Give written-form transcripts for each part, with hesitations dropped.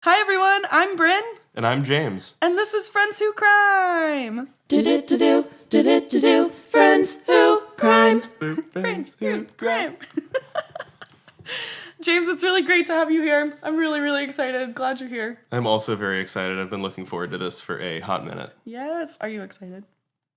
Hi everyone, I'm Bryn. And I'm James. And this is Friends Who Crime. Do-do-do-do, Friends Who Crime. Friends Who Crime. James, it's really great to have you here. I'm really, really excited. Glad you're here. I'm also very excited. I've been looking forward to this for a hot minute. Yes. Are you excited?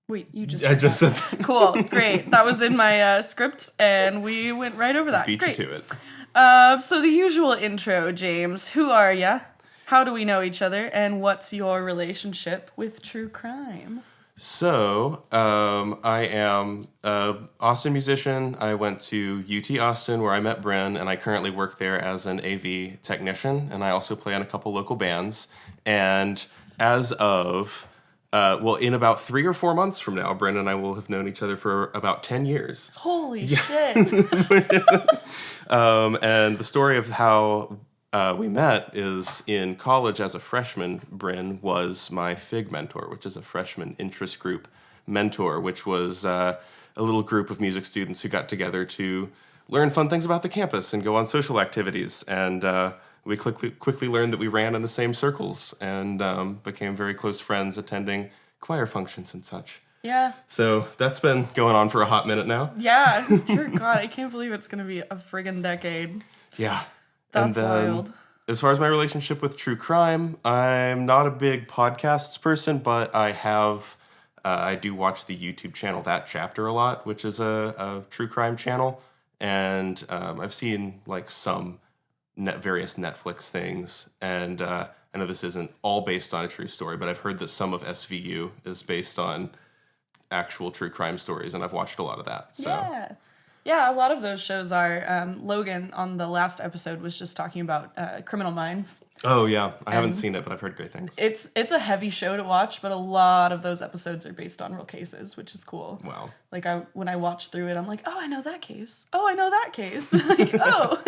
Wait, you just I just said that. Cool. Great. That was in my script, and we went right over that. Beat Great. you to it. So the usual intro, James. Who are ya? How do we know each other? And what's your relationship with true crime? So, I am an Austin musician. I went to UT Austin where I met Bryn, and I currently work there as an AV technician, and I also play in a couple local bands. And as of, in about 3 or 4 months from now, Bryn and I will have known each other for about 10 years. Holy shit. And the story of how we met is in college as a freshman. Bryn was my FIG mentor, which is a freshman interest group mentor, which was a little group of music students who got together to learn fun things about the campus and go on social activities. And we quickly learned that we ran in the same circles and became very close friends attending choir functions and such. Yeah. So that's been going on for a hot minute now. Yeah. Dear God, I can't believe it's going to be a friggin' decade. Yeah. That's wild. As far as my relationship with true crime, I'm not a big podcasts person, but I do watch the YouTube channel That Chapter a lot, which is a true crime channel. And I've seen like some various Netflix things. And I know this isn't all based on a true story, but I've heard that some of SVU is based on actual true crime stories, and I've watched a lot of that. So. Yeah, a lot of those shows are. Logan on the last episode was just talking about Criminal Minds. Oh yeah, I haven't seen it, but I've heard great things. It's a heavy show to watch, but a lot of those episodes are based on real cases, which is cool. Wow. Like when I watch through it, I'm like, oh, I know that case. Oh, I know that case. Like, oh.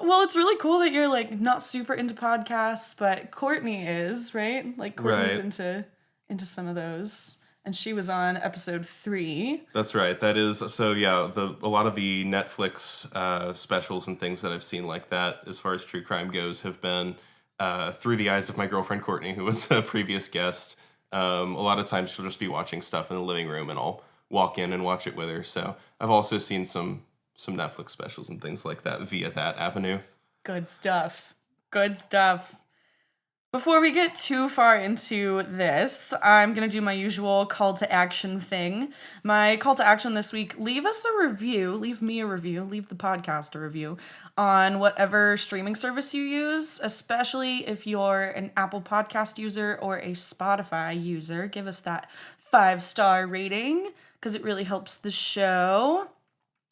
Well, it's really cool that you're like not super into podcasts, but Courtney is, right? Like Courtney's into some of those. And she was on episode 3. That's right. That is, so yeah, a lot of the Netflix specials and things that I've seen like that, as far as true crime goes, have been through the eyes of my girlfriend Courtney, who was a previous guest. A lot of times she'll just be watching stuff in the living room, and I'll walk in and watch it with her. So I've also seen some Netflix specials and things like that via that avenue. Good stuff. Good stuff. Before we get too far into this, I'm going to do my usual call to action thing. My call to action this week, leave us a review, leave me a review, leave the podcast a review on whatever streaming service you use, especially if you're an Apple Podcast user or a Spotify user. Give us that 5-star rating because it really helps the show.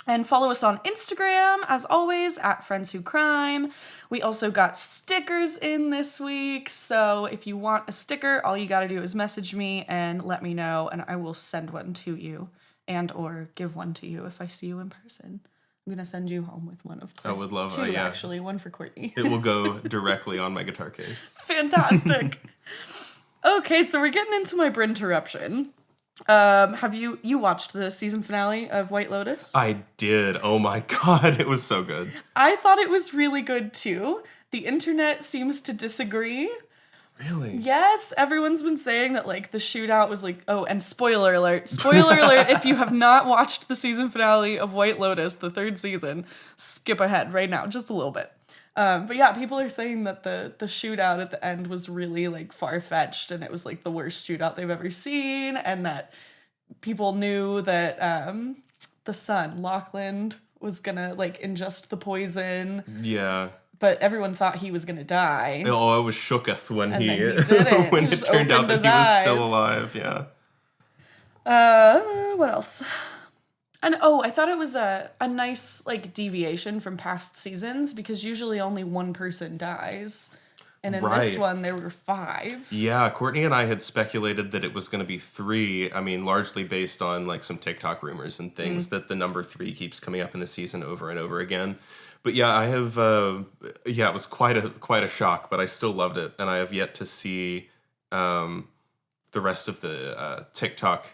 And follow us on Instagram, as always, at Friends Who Crime. We also got stickers in this week, so if you want a sticker, all you gotta do is message me and let me know, and I will send one to you, and or give one to you if I see you in person. I'm gonna send you home with one, of course. I would love 2, actually, one for Courtney. It will go directly on my guitar case. Fantastic. Okay, so we're getting into my Brinterruption. Have you watched the season finale of White Lotus? I did. Oh my God, it was so good. I thought it was really good too. The internet seems to disagree. Really? Yes, everyone's been saying that like the shootout was like, oh, and spoiler alert. Spoiler alert, if you have not watched the season finale of White Lotus, the 3rd season, skip ahead right now, just a little bit. But yeah, people are saying that the shootout at the end was really like far-fetched and it was like the worst shootout they've ever seen, and that people knew that the son, Lachlan, was gonna like ingest the poison. Yeah. But everyone thought he was gonna die. Oh, I was shooketh when and he didn't. when he it turned out that he was still alive. Yeah. What else? And I thought it was a nice like deviation from past seasons, because usually only one person dies. And in this one, there were 5. Yeah, Courtney and I had speculated that it was going to be 3. I mean, largely based on like some TikTok rumors and things that the number 3 keeps coming up in the season over and over again. But yeah, I have. It was quite a shock, but I still loved it, and I have yet to see the rest of the TikTok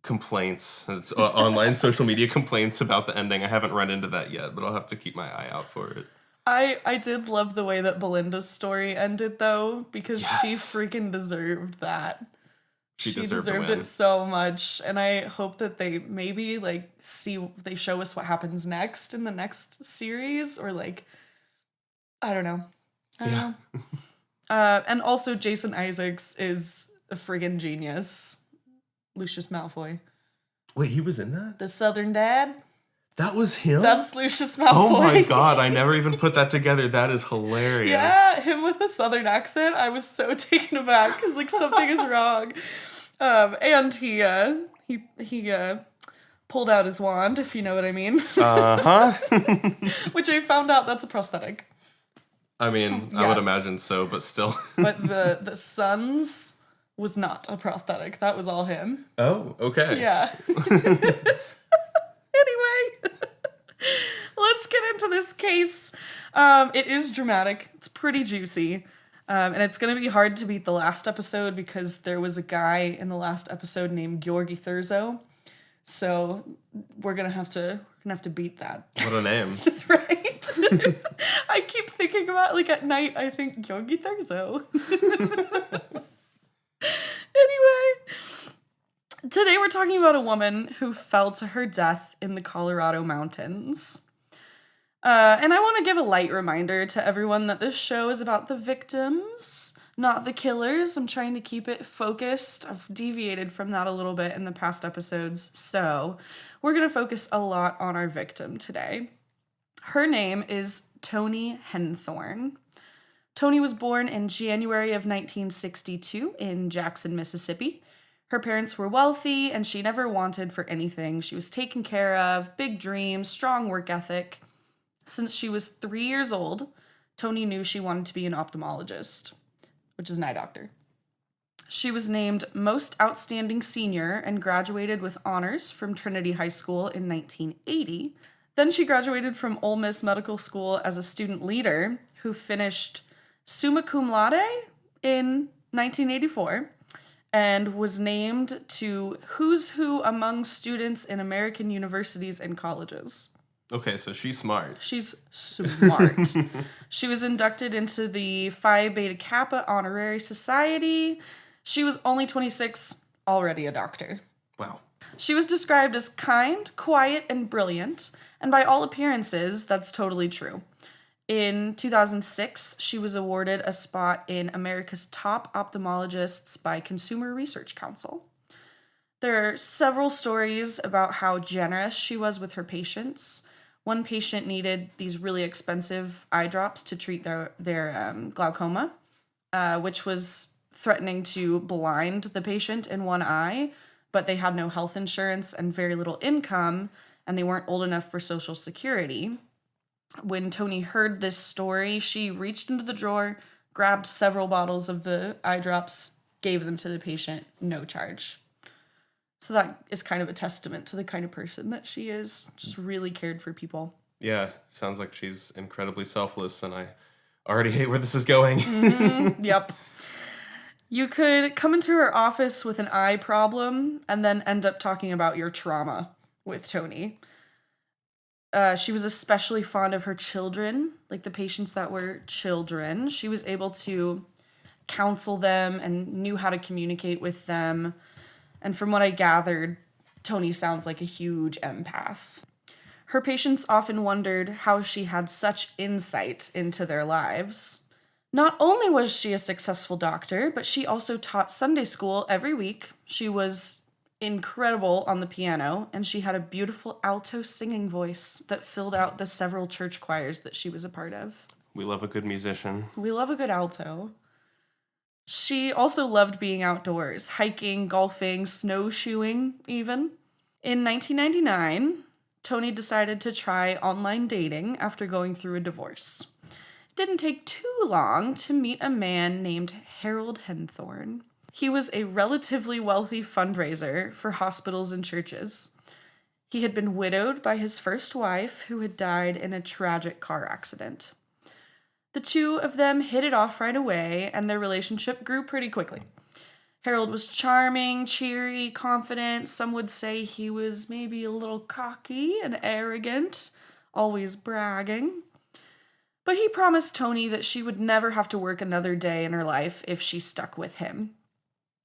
complaints. It's online social media complaints about the ending. I haven't run into that yet, but I'll have to keep my eye out for it. I did love the way that Belinda's story ended, though, because she Yes. freaking deserved that. She She deserved to deserved win. it so much, and I hope that they maybe like they show us what happens next in the next series, or like I don't know. I don't know. And also Jason Isaacs is a friggin' genius. Lucius Malfoy. Wait, he was in that? The Southern Dad? That was him? That's Lucius Malfoy. Oh my god, I never even put that together. That is hilarious. Yeah, him with a Southern accent. I was so taken aback because like something is wrong. And he pulled out his wand, if you know what I mean. Uh-huh. Which I found out that's a prosthetic. I mean, I Yeah. would imagine so, but still. But the sun's was not a prosthetic. That was all him. Oh, okay. Yeah. Anyway, let's get into this case. It is dramatic. It's pretty juicy. And it's going to be hard to beat the last episode because there was a guy in the last episode named Georgi Thurzo. So we're going to have to beat that. What a name. Right? I keep thinking about like at night I think Georgi Thurzo. Anyway, today we're talking about a woman who fell to her death in the Colorado mountains. And I want to give a light reminder to everyone that this show is about the victims, not the killers. I'm trying to keep it focused. I've deviated from that a little bit in the past episodes, so we're going to focus a lot on our victim today. Her name is Toni Henthorn. Toni was born in January of 1962 in Jackson, Mississippi. Her parents were wealthy, and she never wanted for anything. She was taken care of, big dreams, strong work ethic. Since she was 3 years old, Toni knew she wanted to be an ophthalmologist, which is an eye doctor. She was named Most Outstanding Senior and graduated with honors from Trinity High School in 1980. Then she graduated from Ole Miss Medical School as a student leader who finished summa cum laude in 1984 and was named to Who's Who Among Students in American Universities and Colleges. Okay, so she's smart. She's smart. She was inducted into the Phi Beta Kappa Honorary Society. She was only 26, already a doctor. Wow. She was described as kind, quiet, and brilliant, and by all appearances, that's totally true. In 2006, she was awarded a spot in America's Top Ophthalmologists by Consumer Research Council. There are several stories about how generous she was with her patients. One patient needed these really expensive eye drops to treat their glaucoma, which was threatening to blind the patient in one eye, but they had no health insurance and very little income, and they weren't old enough for Social Security. When Toni heard this story, she reached into the drawer, grabbed several bottles of the eye drops, gave them to the patient, no charge. So that is kind of a testament to the kind of person that she is, just really cared for people. Yeah, sounds like she's incredibly selfless, and I already hate where this is going. Yep. You could come into her office with an eye problem and then end up talking about your trauma with Toni. She was especially fond of her children, like the patients that were children. She was able to counsel them and knew how to communicate with them. And from what I gathered, Toni sounds like a huge empath. Her patients often wondered how she had such insight into their lives. Not only was she a successful doctor, but she also taught Sunday school every week. She was incredible on the piano, and she had a beautiful alto singing voice that filled out the several church choirs that she was a part of. We love a good musician. We love a good alto. She also loved being outdoors, hiking, golfing, snowshoeing even. In 1999, Toni decided to try online dating after going through a divorce. It didn't take too long to meet a man named Harold Henthorn. He was a relatively wealthy fundraiser for hospitals and churches. He had been widowed by his first wife, who had died in a tragic car accident. The two of them hit it off right away, and their relationship grew pretty quickly. Harold was charming, cheery, confident. Some would say he was maybe a little cocky and arrogant, always bragging. But he promised Toni that she would never have to work another day in her life if she stuck with him.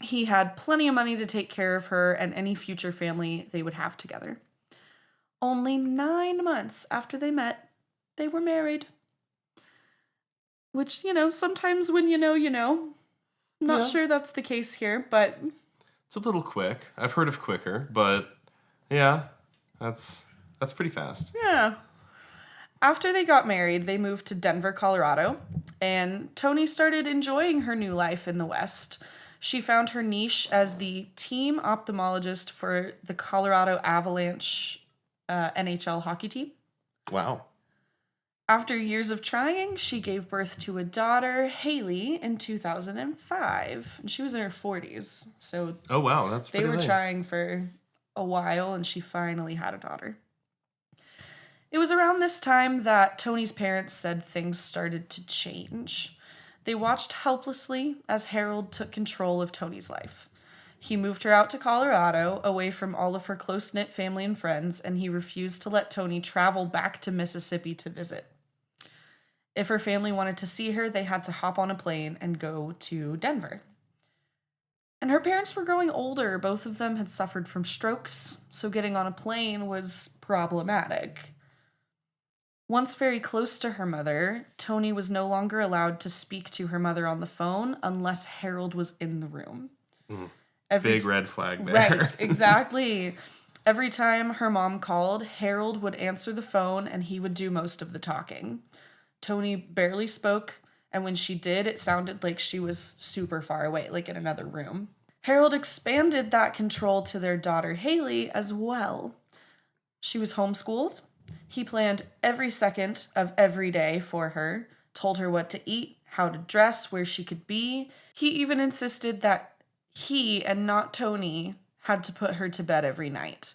He had plenty of money to take care of her and any future family they would have together. Only 9 months after they met, they were married. Which, sometimes when you know, you know. Not sure that's the case here, but... It's a little quick. I've heard of quicker, but yeah, that's pretty fast. Yeah. After they got married, they moved to Denver, Colorado, and Toni started enjoying her new life in the West. She found her niche as the team ophthalmologist for the Colorado Avalanche NHL hockey team. Wow. After years of trying, she gave birth to a daughter, Haley, in 2005. And she was in her 40s, so oh wow, that's pretty they were late. trying for a while, and she finally had a daughter. It was around this time that Toni's parents said things started to change. They watched helplessly as Harold took control of Toni's life. He moved her out to Colorado, away from all of her close-knit family and friends, and he refused to let Toni travel back to Mississippi to visit. If her family wanted to see her, they had to hop on a plane and go to Denver. And her parents were growing older. Both of them had suffered from strokes, so getting on a plane was problematic. Once very close to her mother, Toni was no longer allowed to speak to her mother on the phone unless Harold was in the room. Big red flag there. Right, exactly. Every time her mom called, Harold would answer the phone and he would do most of the talking. Toni barely spoke, and when she did, it sounded like she was super far away, like in another room. Harold expanded that control to their daughter Haley as well. She was homeschooled. He planned every second of every day for her, told her what to eat, how to dress, where she could be. He even insisted that he and not Toni had to put her to bed every night.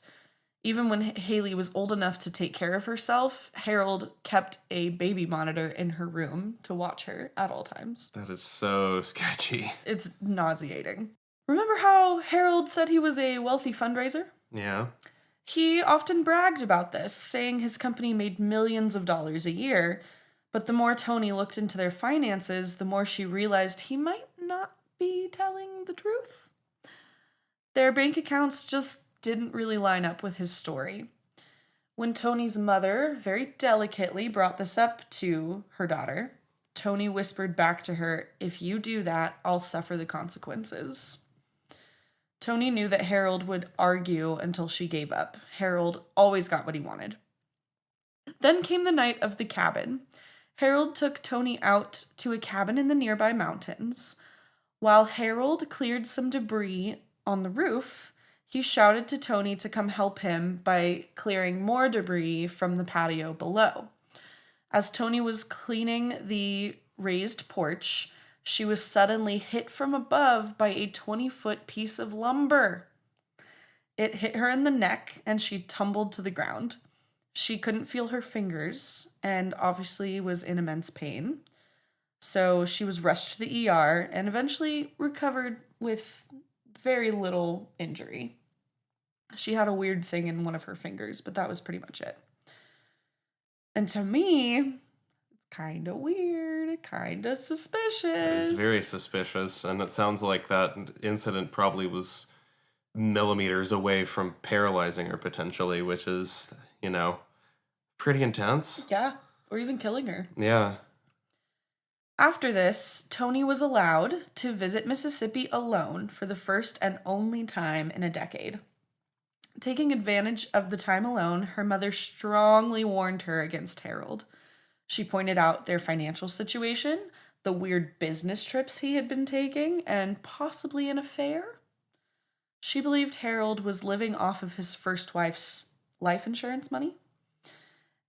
Even when Haley was old enough to take care of herself, Harold kept a baby monitor in her room to watch her at all times. That is so sketchy. It's nauseating. Remember how Harold said he was a wealthy fundraiser? Yeah. He often bragged about this, saying his company made millions of dollars a year, but the more Toni looked into their finances, the more she realized he might not be telling the truth. Their bank accounts just didn't really line up with his story. When Toni's mother very delicately brought this up to her daughter, Toni whispered back to her, "If you do that, I'll suffer the consequences." Toni knew that Harold would argue until she gave up. Harold always got what he wanted. Then came the night of the cabin. Harold took Toni out to a cabin in the nearby mountains. While Harold cleared some debris on the roof, he shouted to Toni to come help him by clearing more debris from the patio below. As Toni was cleaning the raised porch, she was suddenly hit from above by a 20-foot piece of lumber. It hit her in the neck and she tumbled to the ground. She couldn't feel her fingers and obviously was in immense pain. So she was rushed to the ER and eventually recovered with very little injury. She had a weird thing in one of her fingers, but that was pretty much it. And to me, kind of weird, kind of suspicious. It is very suspicious, and it sounds like that incident probably was millimeters away from paralyzing her potentially, which is, pretty intense. Yeah, or even killing her. Yeah. After this, Toni was allowed to visit Mississippi alone for the first and only time in a decade. Taking advantage of the time alone, her mother strongly warned her against Harold. She pointed out their financial situation, the weird business trips he had been taking, and possibly an affair. She believed Harold was living off of his first wife's life insurance money.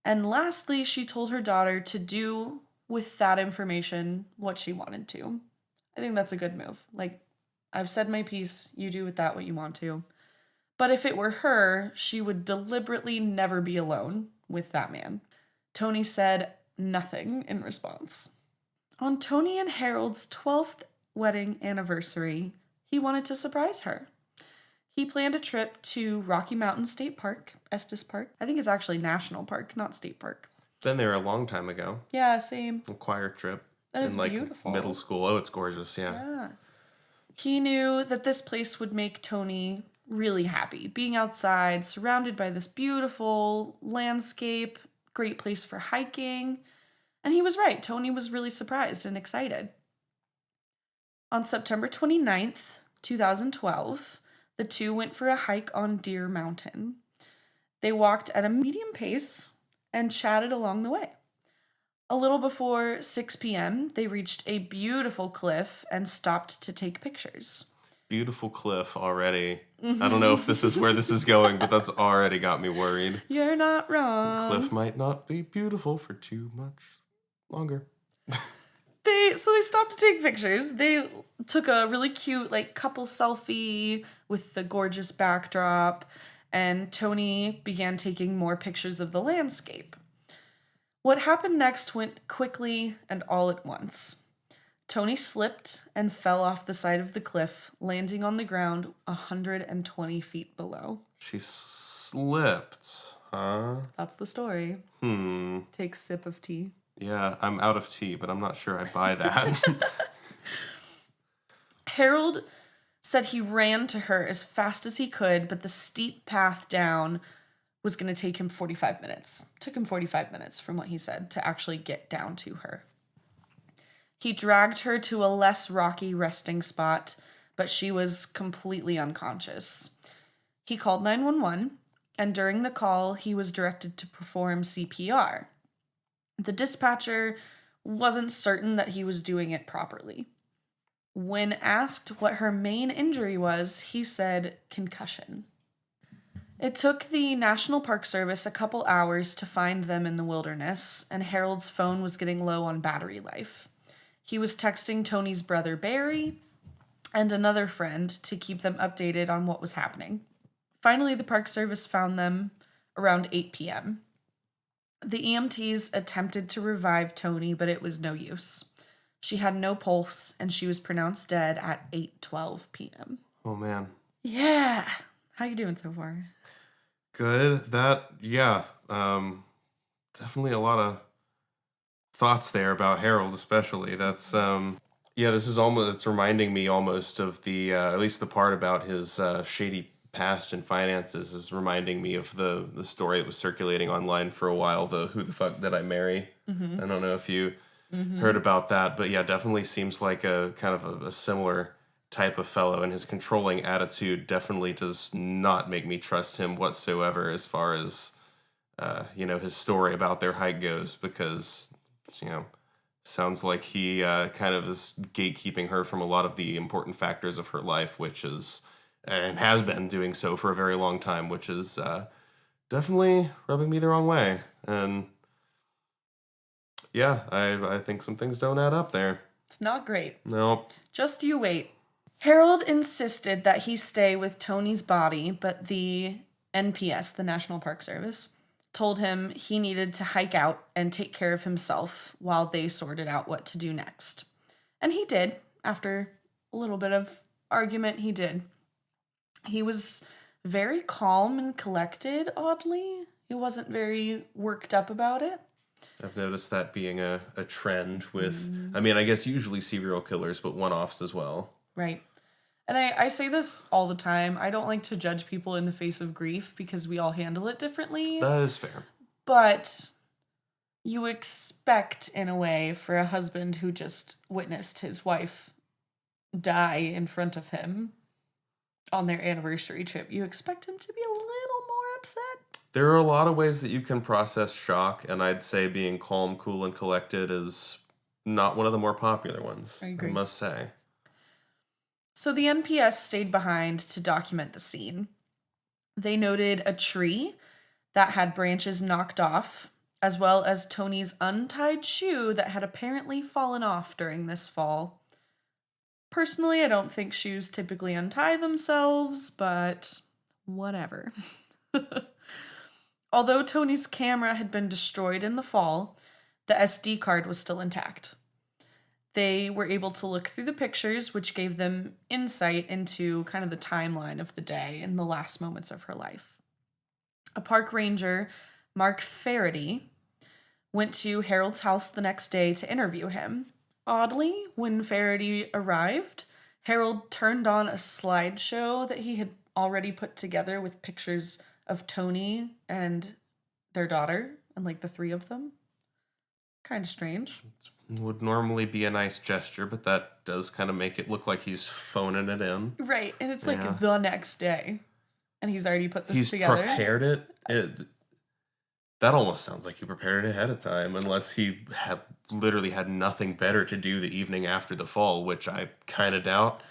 And lastly, she told her daughter to do with that information what she wanted to. I think that's a good move. Like, I've said my piece, you do with that what you want to. But if it were her, she would deliberately never be alone with that man. Toni said nothing in response. On Toni and Harold's 12th wedding anniversary, he wanted to surprise her. He planned a trip to Rocky Mountain State Park, Estes Park. I think it's actually National Park, not State Park. Been there a long time ago. Yeah, same. A choir trip. That is in like beautiful. middle school. Oh, it's gorgeous, yeah. Yeah. He knew that this place would make Toni really happy. Being outside, surrounded by this beautiful landscape, great place for hiking. And he was right. Toni was really surprised and excited. On September 29th, 2012, the two went for a hike on Deer Mountain. They walked at a medium pace and chatted along the way. A little before 6 p.m., they reached a beautiful cliff and stopped to take pictures. Beautiful cliff already. I don't know if this is where this is going, but that's already got me worried. You're not wrong. The cliff might not be beautiful for too much longer. They stopped to take pictures. They took a really cute couple selfie with the gorgeous backdrop, and Toni began taking more pictures of the landscape. What happened next went quickly and all at once. Toni slipped and fell off the side of the cliff, landing on the ground 120 feet below. She slipped, huh? That's the story. Take a sip of tea. Yeah, I'm out of tea, but I'm not sure I buy that. Harold said he ran to her as fast as he could, but the steep path down was going to take him 45 minutes. It took him 45 minutes from what he said to actually get down to her. He dragged her to a less rocky resting spot, but she was completely unconscious. He called 911, and during the call, he was directed to perform CPR. The dispatcher wasn't certain that he was doing it properly. When asked what her main injury was, he said concussion. It took the National Park Service a couple hours to find them in the wilderness, and Harold's phone was getting low on battery life. He was texting Toni's brother Barry and another friend to keep them updated on what was happening. Finally, the Park Service found them around 8 p.m. The EMTs attempted to revive Toni, but it was no use. She had no pulse, and she was pronounced dead at 8:12 p.m. Oh, man. Yeah. How you doing so far? Good. Definitely a lot of thoughts there about Harold, especially. That's, this is almost, it's reminding me almost of the, at least the part about his shady past and finances is reminding me of the story that was circulating online for a while, the Who the Fuck Did I Marry? I don't know if you heard about that, but yeah, definitely seems like a kind of a similar type of fellow, and his controlling attitude definitely does not make me trust him whatsoever as far as, his story about their hike goes, because, sounds like he kind of is gatekeeping her from a lot of the important factors of her life, which is, and has been doing so for a very long time, which is definitely rubbing me the wrong way. And yeah, I think some things don't add up there. It's not great. No. Just you wait. Harold insisted that he stay with Toni's body, but the NPS, the National Park Service, told him he needed to hike out and take care of himself while they sorted out what to do next. And he did. After a little bit of argument, he did. He was very calm and collected, oddly. He wasn't very worked up about it. I've noticed that being a trend with, I guess usually serial killers, but one-offs as well. Right. And I say this all the time. I don't like to judge people in the face of grief because we all handle it differently. That is fair. But you expect, in a way, for a husband who just witnessed his wife die in front of him on their anniversary trip, you expect him to be a little more upset. There are a lot of ways that you can process shock, and I'd say being calm, cool, and collected is not one of the more popular ones, I agree. I must say. So the NPS stayed behind to document the scene. They noted a tree that had branches knocked off, as well as Toni's untied shoe that had apparently fallen off during this fall. Personally, I don't think shoes typically untie themselves, but whatever. Although Toni's camera had been destroyed in the fall, the SD card was still intact. They were able to look through the pictures, which gave them insight into kind of the timeline of the day and the last moments of her life. A park ranger, Mark Faraday, went to Harold's house the next day to interview him. Oddly, when Faraday arrived, Harold turned on a slideshow that he had already put together with pictures of Toni and their daughter, and like the three of them. Kind of strange. Would normally be a nice gesture, but that does kind of make it look like he's phoning it in. Right, and it's Yeah. like the next day, and he's already put this He's together. prepared it. That almost sounds like he prepared it ahead of time, unless he had literally had nothing better to do the evening after the fall, which I kind of doubt.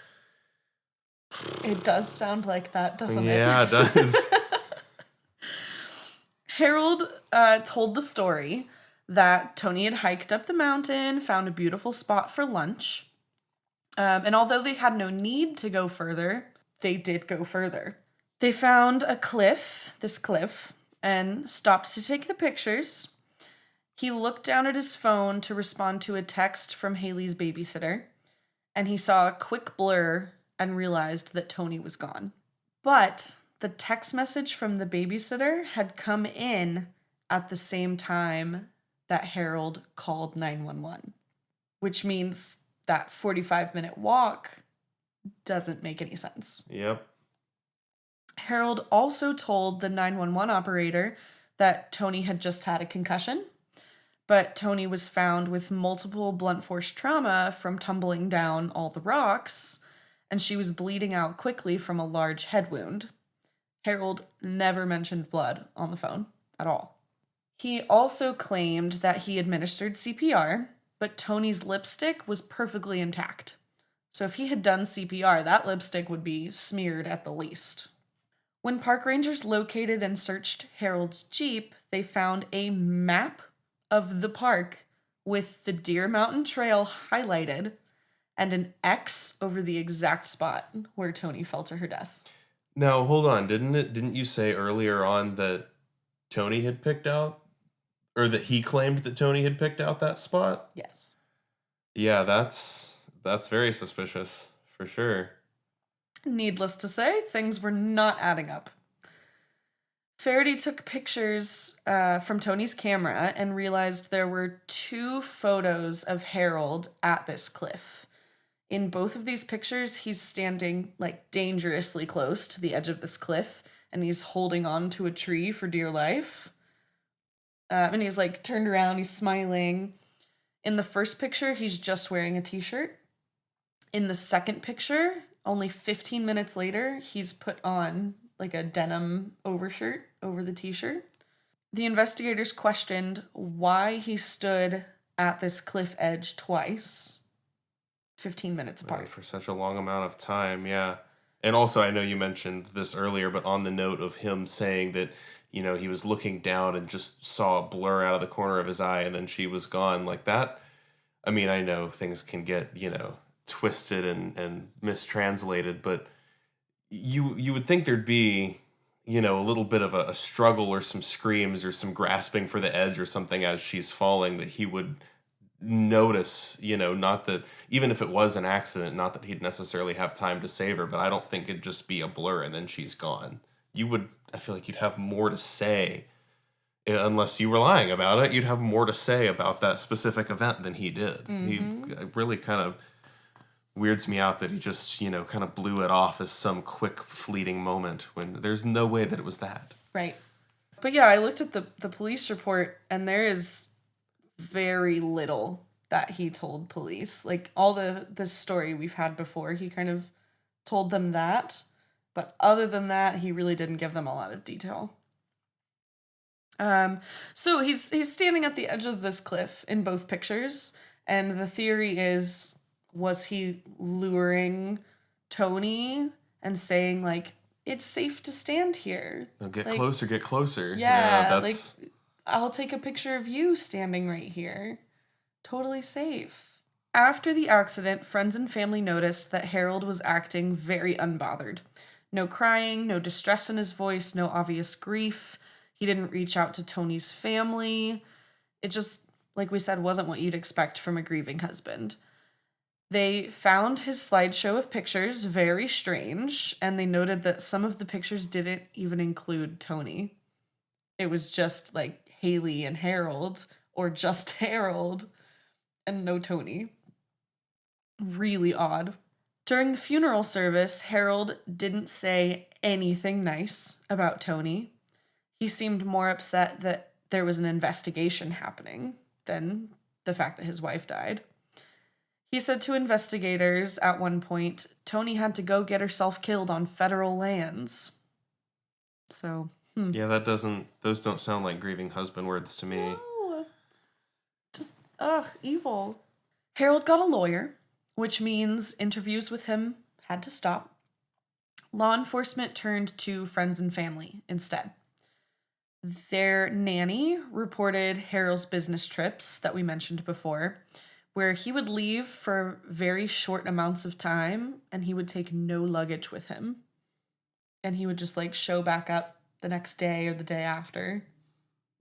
It does sound like that, doesn't it? Yeah, it does. Harold told the story that Toni had hiked up the mountain, found a beautiful spot for lunch, and although they had no need to go further, they did go further. They found this cliff, and stopped to take the pictures. He looked down at his phone to respond to a text from Haley's babysitter, and he saw a quick blur and realized that Toni was gone. But the text message from the babysitter had come in at the same time that Harold called 911, which means that 45-minute walk doesn't make any sense. Yep. Harold also told the 911 operator that Toni had just had a concussion, but Toni was found with multiple blunt force trauma from tumbling down all the rocks, and she was bleeding out quickly from a large head wound. Harold never mentioned blood on the phone at all. He also claimed that he administered CPR, but Toni's lipstick was perfectly intact. So if he had done CPR, that lipstick would be smeared at the least. When park rangers located and searched Harold's Jeep, they found a map of the park with the Deer Mountain Trail highlighted and an X over the exact spot where Toni fell to her death. Now, hold on. Didn't you say earlier on that Toni had picked out, or that he claimed that Toni had picked out that spot? Yes. Yeah, that's very suspicious, for sure. Needless to say, things were not adding up. Faraday took pictures from Toni's camera and realized there were 2 photos of Harold at this cliff. In both of these pictures, he's standing like dangerously close to the edge of this cliff, and he's holding on to a tree for dear life. And he's like turned around, he's smiling. In the first picture, he's just wearing a t-shirt. In the second picture, only 15 minutes later, he's put on like a denim overshirt over the t-shirt. The investigators questioned why he stood at this cliff edge twice, 15 minutes apart. Right, for such a long amount of time, yeah. And also, I know you mentioned this earlier, but on the note of him saying that, you know, he was looking down and just saw a blur out of the corner of his eye and then she was gone, like that. I mean, I know things can get, you know, twisted and mistranslated, but you would think there'd be, you know, a little bit of a struggle or some screams or some grasping for the edge or something as she's falling, that he would notice, you know, not that, even if it was an accident, not that he'd necessarily have time to save her, but I don't think it'd just be a blur and then she's gone. I feel like you'd have more to say, unless you were lying about it, you'd have more to say about that specific event than he did. Mm-hmm. He really kind of weirds me out that he just, you know, kind of blew it off as some quick fleeting moment when there's no way that it was that. Right. But yeah, I looked at the police report, and there is very little that he told police. Like, all the story we've had before, he kind of told them that. But other than that, he really didn't give them a lot of detail. So he's standing at the edge of this cliff in both pictures, and the theory is, was he luring Toni and saying, like, it's safe to stand here? No, get like, closer, get closer. Yeah, that's... like, I'll take a picture of you standing right here. Totally safe. After the accident, friends and family noticed that Harold was acting very unbothered. No crying, no distress in his voice, no obvious grief. He didn't reach out to Toni's family. It just, like we said, wasn't what you'd expect from a grieving husband. They found his slideshow of pictures very strange, and they noted that some of the pictures didn't even include Toni. It was just like Haley and Harold or just Harold, and no Toni. Really odd. During the funeral service, Harold didn't say anything nice about Toni. He seemed more upset that there was an investigation happening than the fact that his wife died. He said to investigators at one point, Toni had to go get herself killed on federal lands. So, Yeah, those don't sound like grieving husband words to me. No. Just, evil. Harold got a lawyer, which means interviews with him had to stop. Law enforcement turned to friends and family instead. Their nanny reported Harold's business trips that we mentioned before, where he would leave for very short amounts of time and he would take no luggage with him. And he would just show back up the next day or the day after.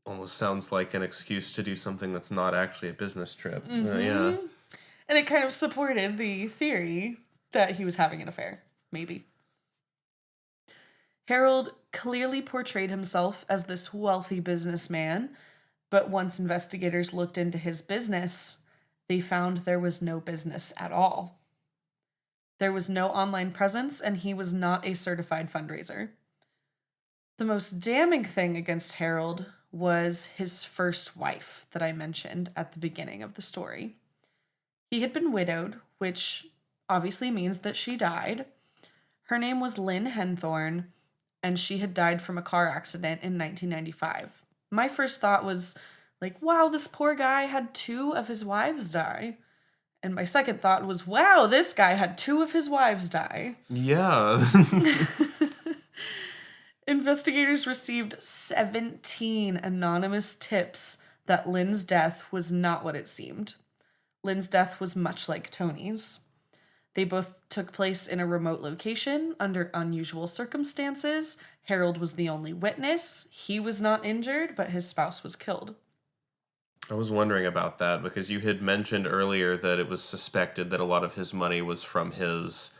Almost sounds like an excuse to do something that's not actually a business trip. Mm-hmm. Yeah. And it kind of supported the theory that he was having an affair, maybe. Harold clearly portrayed himself as this wealthy businessman, but once investigators looked into his business, they found there was no business at all. There was no online presence, and he was not a certified fundraiser. The most damning thing against Harold was his first wife that I mentioned at the beginning of the story. He had been widowed, which obviously means that she died. Her name was Toni Henthorn, and she had died from a car accident in 1995. My first thought was, wow, this poor guy had 2 of his wives die. And my second thought was, wow, this guy had 2 of his wives die. Yeah. Investigators received 17 anonymous tips that Lynn's death was not what it seemed. Lynn's death was much like Toni's. They both took place in a remote location under unusual circumstances. Harold was the only witness. He was not injured, but his spouse was killed. I was wondering about that because you had mentioned earlier that it was suspected that a lot of his money was from his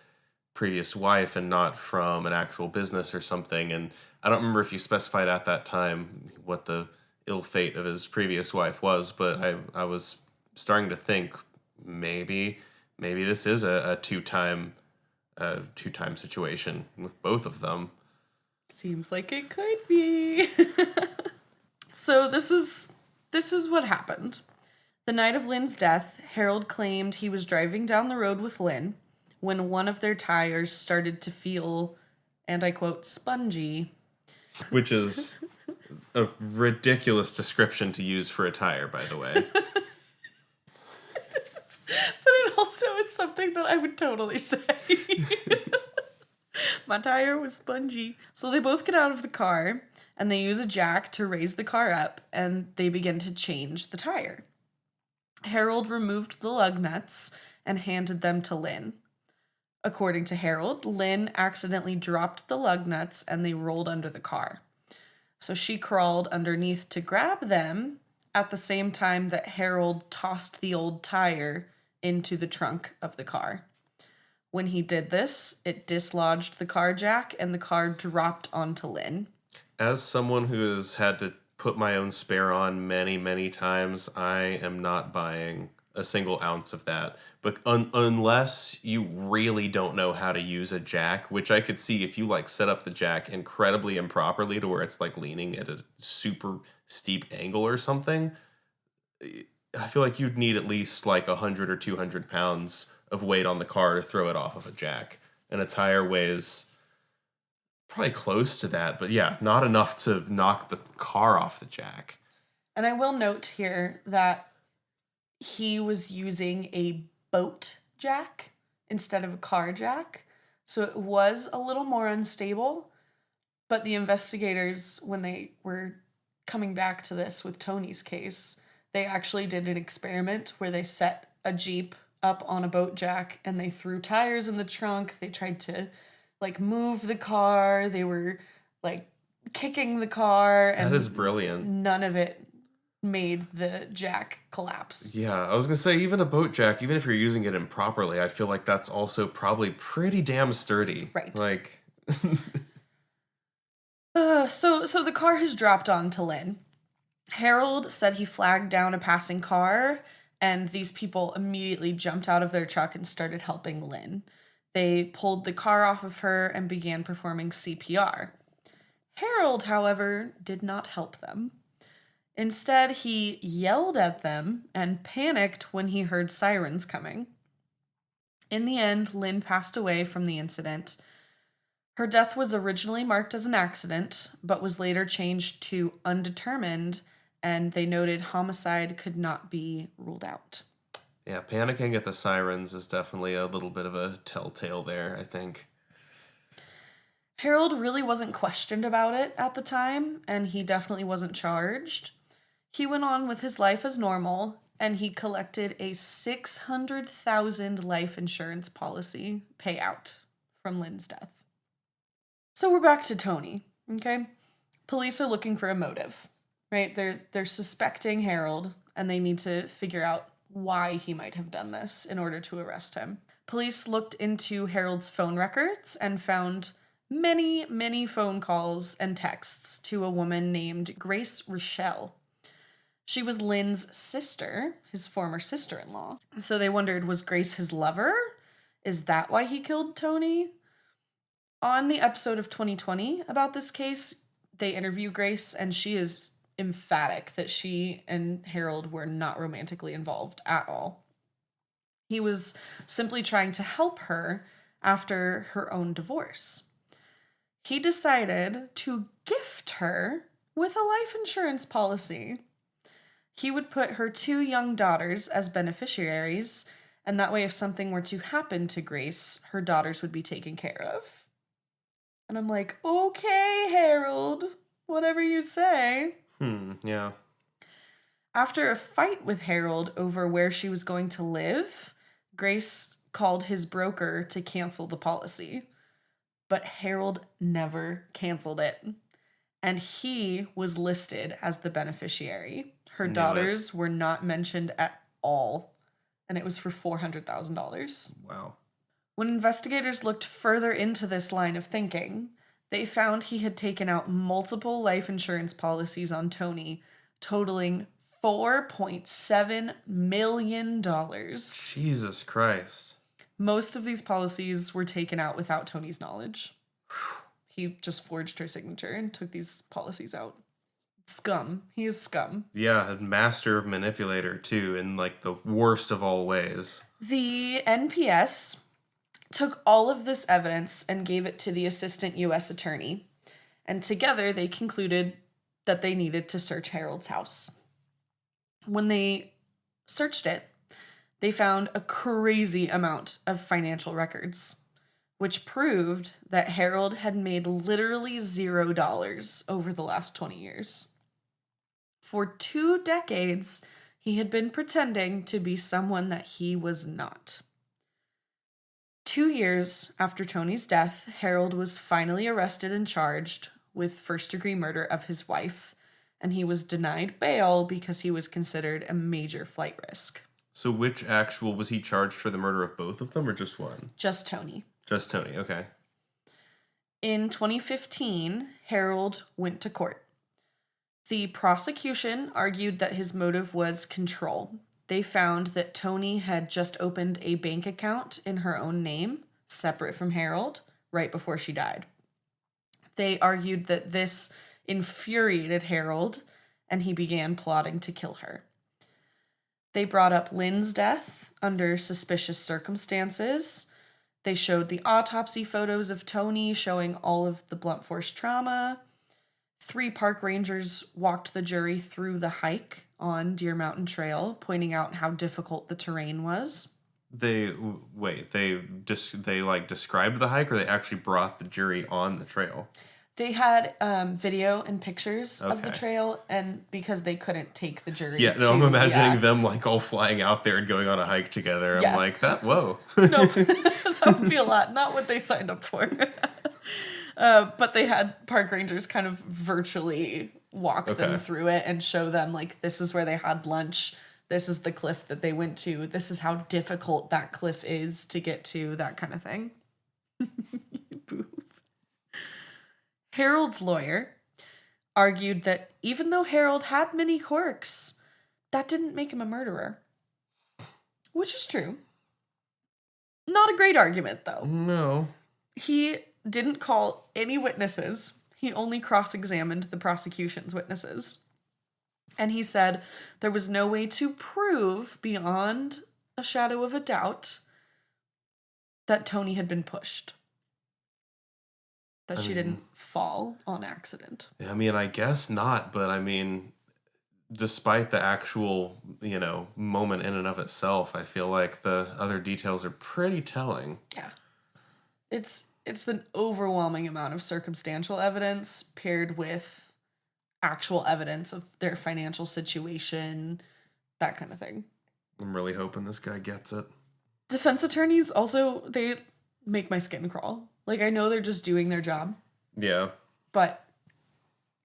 previous wife and not from an actual business or something. And I don't remember if you specified at that time what the ill fate of his previous wife was, but I was starting to think maybe this is a two-time situation with both of them. Seems like it could be. So this is what happened. The night of Lynn's death, Harold claimed he was driving down the road with Lynn when one of their tires started to feel, and I quote, spongy. Which is a ridiculous description to use for a tire, by the way. But it also is something that I would totally say. My tire was spongy. So they both get out of the car and they use a jack to raise the car up and they begin to change the tire. Harold removed the lug nuts and handed them to Lynn. According to Harold, Lynn accidentally dropped the lug nuts and they rolled under the car. So she crawled underneath to grab them at the same time that Harold tossed the old tire into the trunk of the car. When he did this, it dislodged the car jack and the car dropped onto Lynn. As someone who has had to put my own spare on many, many times, I am not buying a single ounce of that. But unless you really don't know how to use a jack, which I could see if you set up the jack incredibly improperly to where it's leaning at a super steep angle or something, I feel like you'd need at least 100 or 200 pounds of weight on the car to throw it off of a jack. And a tire weighs probably close to that, but yeah, not enough to knock the car off the jack. And I will note here that he was using a boat jack instead of a car jack. So it was a little more unstable. But the investigators, when they were coming back to this with Toni's case, they actually did an experiment where they set a Jeep up on a boat jack and they threw tires in the trunk. They tried to move the car. They were kicking the car. That is brilliant. None of it made the jack collapse. Yeah, I was going to say, even a boat jack, even if you're using it improperly, I feel like that's also probably pretty damn sturdy. Right. So the car has dropped onto Lynn. Harold said he flagged down a passing car, and these people immediately jumped out of their truck and started helping Lynn. They pulled the car off of her and began performing CPR. Harold, however, did not help them. Instead, he yelled at them and panicked when he heard sirens coming. In the end, Lynn passed away from the incident. Her death was originally marked as an accident, but was later changed to undetermined, and they noted homicide could not be ruled out. Yeah, panicking at the sirens is definitely a little bit of a telltale there, I think. Harold really wasn't questioned about it at the time, and he definitely wasn't charged. He went on with his life as normal, and he collected a $600,000 life insurance policy payout from Lynn's death. So we're back to Toni, okay? Police are looking for a motive, right? They're suspecting Harold, and they need to figure out why he might have done this in order to arrest him. Police looked into Harold's phone records and found many, many phone calls and texts to a woman named Grace Rochelle. She was Lynn's sister, his former sister-in-law. So they wondered, was Grace his lover? Is that why he killed Toni? On the episode of 2020 about this case, they interview Grace, and she is emphatic that she and Harold were not romantically involved at all. He was simply trying to help her after her own divorce. He decided to gift her with a life insurance policy. He would put her 2 young daughters as beneficiaries, and that way if something were to happen to Grace, her daughters would be taken care of. And I'm like, okay, Harold, whatever you say. Yeah. After a fight with Harold over where she was going to live, Grace called his broker to cancel the policy. But Harold never canceled it. And he was listed as the beneficiary. Her daughters were not mentioned at all. And it was for $400,000. Wow. When investigators looked further into this line of thinking, they found he had taken out multiple life insurance policies on Toni, totaling $4.7 million. Jesus Christ. Most of these policies were taken out without Toni's knowledge. He just forged her signature and took these policies out. Scum. He is scum. Yeah, a master manipulator, too, in, like, the worst of all ways. The NPS took all of this evidence and gave it to the assistant U.S. attorney, and together they concluded that they needed to search Harold's house. When they searched it, they found a crazy amount of financial records, which proved that Harold had made literally $0 over the last 20 years. For 2 decades, he had been pretending to be someone that he was not. 2 years after Toni's death, Harold was finally arrested and charged with first-degree murder of his wife, and he was denied bail because he was considered a major flight risk. So was he charged for the murder of both of them or just one? Just Toni. Just Toni, okay. In 2015, Harold went to court. The prosecution argued that his motive was control. They found that Toni had just opened a bank account in her own name, separate from Harold, right before she died. They argued that this infuriated Harold, and he began plotting to kill her. They brought up Lynn's death under suspicious circumstances. They showed the autopsy photos of Toni showing all of the blunt force trauma. 3 park rangers walked the jury through the hike on Deer Mountain Trail, pointing out how difficult the terrain was. They described the hike, or they actually brought the jury on the trail? They had video and pictures of the trail, and because they couldn't take the jury. Yeah, no, I'm imagining them like all flying out there and going on a hike together. Yeah. I'm like, whoa. Nope, that would be a lot. Not what they signed up for. But they had park rangers kind of virtually walk them through it and show them, like, this is where they had lunch. This is the cliff that they went to. This is how difficult that cliff is to get to, that kind of thing. Harold's lawyer argued that even though Harold had many quirks, that didn't make him a murderer. Which is true. Not a great argument, though. No. He didn't call any witnesses. He only cross-examined the prosecution's witnesses. And he said there was no way to prove beyond a shadow of a doubt that Toni had been pushed. That she didn't fall on accident. I mean, I guess not, but I mean, despite the actual, moment in and of itself, I feel like the other details are pretty telling. Yeah. It's the overwhelming amount of circumstantial evidence paired with actual evidence of their financial situation, that kind of thing. I'm really hoping this guy gets it. Defense attorneys also, they make my skin crawl. Like, I know they're just doing their job. Yeah. But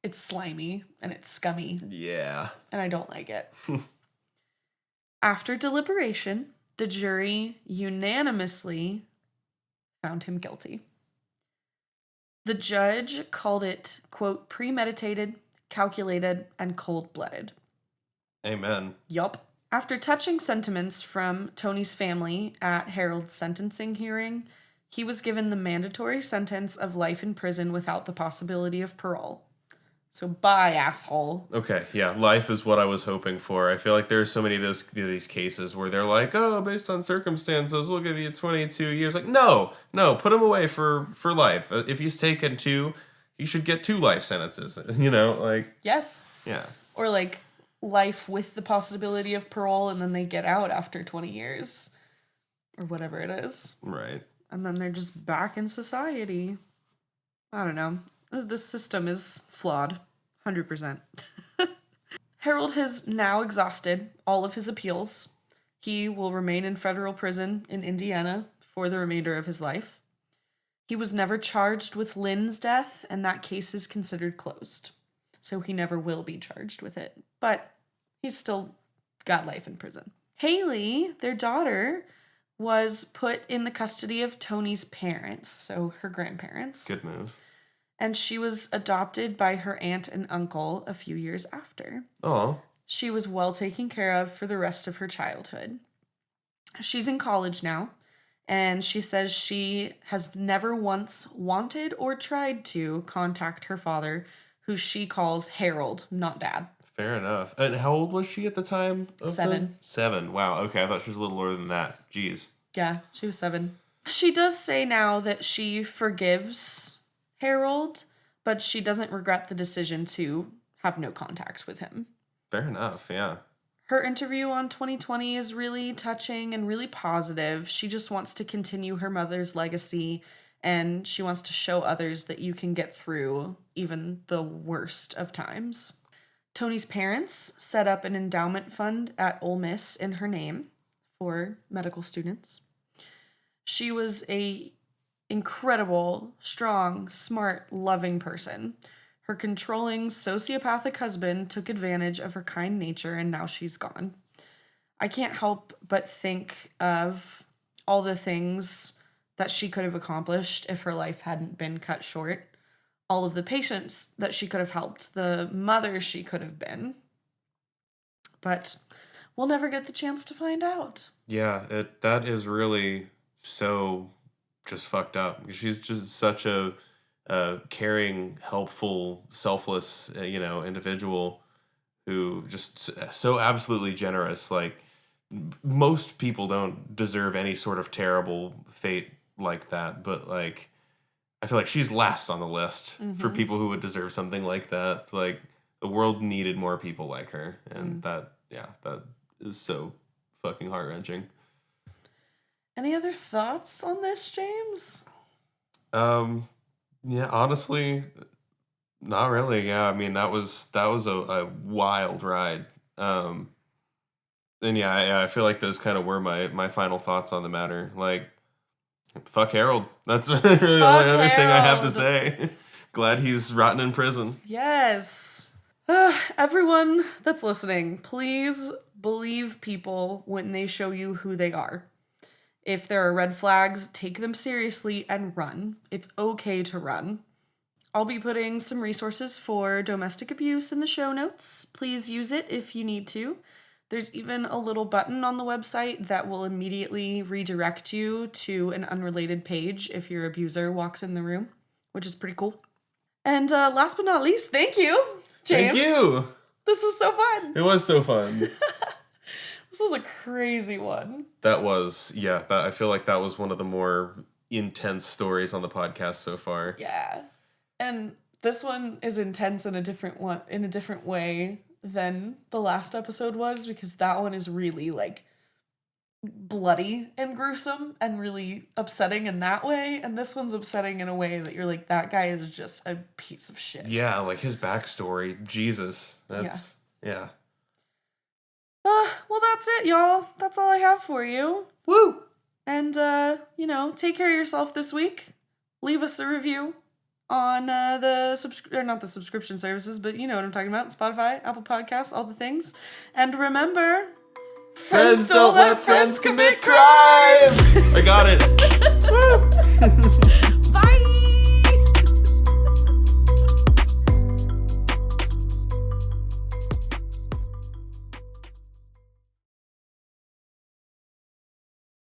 it's slimy and it's scummy. Yeah. And I don't like it. After deliberation, the jury unanimously found him guilty. The judge called it, quote, premeditated, calculated, and cold-blooded. Amen. Yup. After touching sentiments from Toni's family at Harold's sentencing hearing, he was given the mandatory sentence of life in prison without the possibility of parole. So bye, asshole. Okay, yeah, life is what I was hoping for. I feel like there's so many of these cases where they're like, oh, based on circumstances, we'll give you 22 years. Like, no, put him away for life. If he's taken 2, he should get 2 life sentences, Yes. Yeah. Or, life with the possibility of parole, and then they get out after 20 years. Or whatever it is. Right. And then they're just back in society. I don't know. The system is flawed. 100%. Harold has now exhausted all of his appeals. He will remain in federal prison in Indiana for the remainder of his life. He was never charged with Lynn's death, and that case is considered closed. So he never will be charged with it. But he's still got life in prison. Haley, their daughter, was put in the custody of Toni's parents, so her grandparents. Good move. And she was adopted by her aunt and uncle a few years after. Oh. She was well taken care of for the rest of her childhood. She's in college now, and she says she has never once wanted or tried to contact her father, who she calls Harold, not Dad. Fair enough. And how old was she at the time? 7. 7. Wow. Okay, I thought she was a little older than that. Jeez. Yeah, she was 7. She does say now that she forgives Harold, but she doesn't regret the decision to have no contact with him. Fair enough, yeah. Her interview on 2020 is really touching and really positive. She just wants to continue her mother's legacy, and she wants to show others that you can get through even the worst of times. Toni's parents set up an endowment fund at Ole Miss in her name for medical students. She was a incredible, strong, smart, loving person. Her controlling, sociopathic husband took advantage of her kind nature, and now she's gone. I can't help but think of all the things that she could have accomplished if her life hadn't been cut short. All of the patients that she could have helped, the mother she could have been. But we'll never get the chance to find out. Yeah, that is really so just fucked up. She's just such a caring, helpful, selfless, individual who just so absolutely generous. Like, most people don't deserve any sort of terrible fate like that, but like, I feel like she's last on the list for people who would deserve something like that. Like, the world needed more people like her, and that is so fucking heart-wrenching. Any other thoughts on this, James? Yeah, honestly, not really. Yeah, I mean, that was a wild ride. And yeah, I feel like those kind of were my final thoughts on the matter. Like, fuck Harold. That's really the only other thing I have to say. Glad he's rotting in prison. Yes. Everyone that's listening, please believe people when they show you who they are. If there are red flags, take them seriously and run. It's okay to run. I'll be putting some resources for domestic abuse in the show notes. Please use it if you need to. There's even a little button on the website that will immediately redirect you to an unrelated page if your abuser walks in the room, which is pretty cool. And last but not least, thank you, James. Thank you. This was so fun. It was so fun. This was a crazy one. I feel like that was one of the more intense stories on the podcast so far. Yeah. And this one is intense in a different way than the last episode was, because that one is really like bloody and gruesome and really upsetting in that way, and this one's upsetting in a way that you're like, that guy is just a piece of shit. Yeah, like his backstory, Jesus. That's yeah. Well, that's it, y'all. That's all I have for you. Woo! And take care of yourself this week. Leave us a review on not the subscription services, but you know what I'm talking about. Spotify, Apple Podcasts, all the things. And remember, friends don't let friends commit crimes! I got it. Woo!